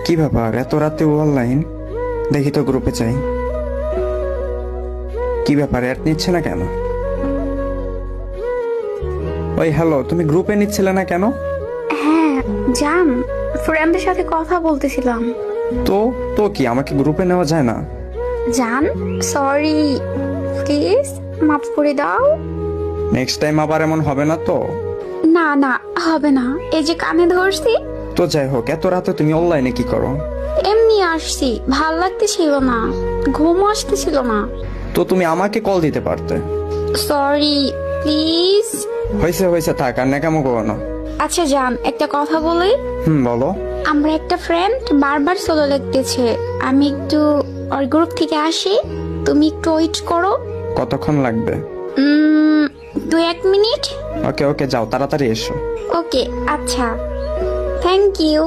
কি ব্যাপার এত রাতে অনলাইন? দেখি তো গ্রুপে চাই। কি ব্যাপার অ্যাড নিচ্ছে না কেন? ওই হ্যালো, তুমি গ্রুপে নিচ্ছিলে না কেন? হ্যাঁ জান, ফ্রেন্ডের সাথে কথা বলতেছিলাম। তো তো কি আমাকে গ্রুপে নেওয়া যায় না? জান সরি, প্লিজ মাফ করে দাও। নেক্সট টাইম আবার এমন হবে না তো? না না, হবে না, এই যে কানে ধরছি। তো যাই হোক, এত রাতে তুমি অনলাইনে কি করো? এমনি আসছি, ভাল লাগতেছিল না, ঘুম আসতেছিল না। তো তুমি আমাকে কল দিতে পারতে। Sorry please. হয়েছে হয়েছে, থাক আর ন্যাকামো করো না। আচ্ছা জান, একটা কথা বলি। বলো। আমরা একটা ফ্রেন্ড বারবার সোলো লিখতেছে, আমি একটু ওর গ্রুপ থেকে আসি, তুমি একটু ওয়েট করো। কতক্ষণ লাগবে? 2-1 মিনিট। ওকে ওকে, যাও তাড়াতাড়ি এসো। ওকে আচ্ছা, থ্যাংক ইউ।